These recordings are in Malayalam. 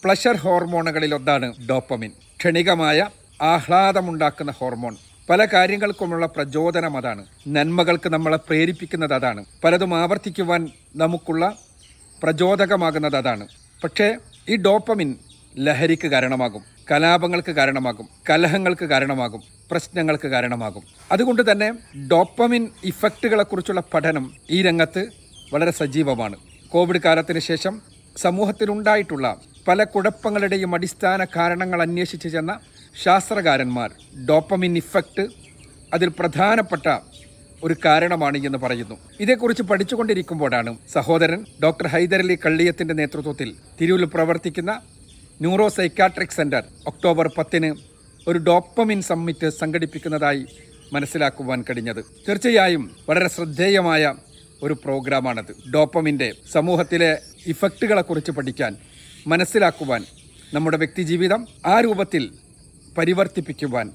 Pleasure ഹോർമോണുകളിലൊന്നാണ് dopamine. ക്ഷണികമായ ആഹ്ലാദമുണ്ടാക്കുന്ന ഹോർമോൺ. പല കാര്യങ്ങൾക്കുമുള്ള പ്രചോദനം അതാണ്. നന്മകൾക്ക് നമ്മളെ പ്രേരിപ്പിക്കുന്നത് അതാണ്. പലതും ആവർത്തിക്കുവാൻ നമുക്കുള്ള പ്രചോദകമാകുന്നത് അതാണ്. പക്ഷേ ഈ ഡോപ്പമിൻ ലഹരിക്ക് കാരണമാകും, കലാപങ്ങൾക്ക് കാരണമാകും, കലഹങ്ങൾക്ക് കാരണമാകും, പ്രശ്നങ്ങൾക്ക് കാരണമാകും. അതുകൊണ്ട് തന്നെ ഡോപ്പമിൻ ഇഫക്റ്റുകളെക്കുറിച്ചുള്ള പഠനം ഈ രംഗത്ത് വളരെ സജീവമാണ്. കോവിഡ് കാലത്തിന് ശേഷം സമൂഹത്തിലുണ്ടായിട്ടുള്ള പല കുഴപ്പങ്ങളുടെയും അടിസ്ഥാന കാരണങ്ങൾ അന്വേഷിച്ച് ചെന്ന ശാസ്ത്രകാരന്മാർ ഡോപ്പമിൻ ഇഫക്റ്റ് അതിൽ പ്രധാനപ്പെട്ട ഒരു കാരണമാണ് എന്ന് പറയുന്നു. ഇതേക്കുറിച്ച് പഠിച്ചുകൊണ്ടിരിക്കുമ്പോഴാണ് സഹോദരൻ ഡോക്ടർ ഹൈദരലി കള്ളിയത്തിൻ്റെ നേതൃത്വത്തിൽ തിരൂരിൽ പ്രവർത്തിക്കുന്ന ന്യൂറോ സൈക്കാട്രിക് സെൻറ്റർ ഒക്ടോബർ 10 ഒരു ഡോപ്പമിൻ സമ്മിറ്റ് സംഘടിപ്പിക്കുന്നതായി മനസ്സിലാക്കുവാൻ കഴിഞ്ഞത്. തീർച്ചയായും വളരെ ശ്രദ്ധേയമായ ഒരു പ്രോഗ്രാമാണത്. ഡോപ്പമിൻ്റെ സമൂഹത്തിലെ ഇഫക്റ്റുകളെക്കുറിച്ച് പഠിക്കാൻ, മനസ്സിലാക്കുവാൻ, നമ്മുടെ വ്യക്തിജീവിതം ആ രൂപത്തിൽ പരിവർത്തിപ്പിക്കുവാൻ,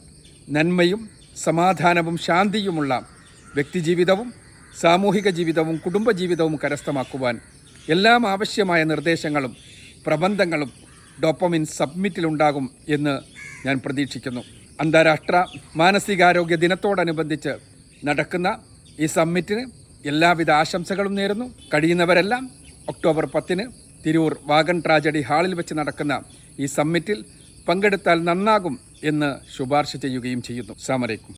നന്മയും സമാധാനവും ശാന്തിയുമുള്ള വ്യക്തിജീവിതവും സാമൂഹിക ജീവിതവും കുടുംബജീവിതവും കരസ്ഥമാക്കുവാൻ എല്ലാം ആവശ്യമായ നിർദ്ദേശങ്ങളും പ്രബന്ധങ്ങളും ഡോപ്പമിൻ സബ്മിറ്റിലുണ്ടാകും എന്ന് ഞാൻ പ്രതീക്ഷിക്കുന്നു. അന്താരാഷ്ട്ര മാനസികാരോഗ്യ ദിനത്തോടനുബന്ധിച്ച് നടക്കുന്ന ഈ സമ്മിറ്റിന് എല്ലാവിധ ആശംസകളും നേരുന്നു. കഴിയുന്നവരെല്ലാം ഒക്ടോബർ 10 തിരൂർ വാഗൺ ട്രാജഡി ഹാളിൽ വെച്ച് നടക്കുന്ന ഈ സമ്മിറ്റിൽ പങ്കെടുത്താൽ നന്നാകും എന്ന് ശുപാർശ ചെയ്യുകയും ചെയ്യുന്നു. അസ്സലാമു അലൈക്കും.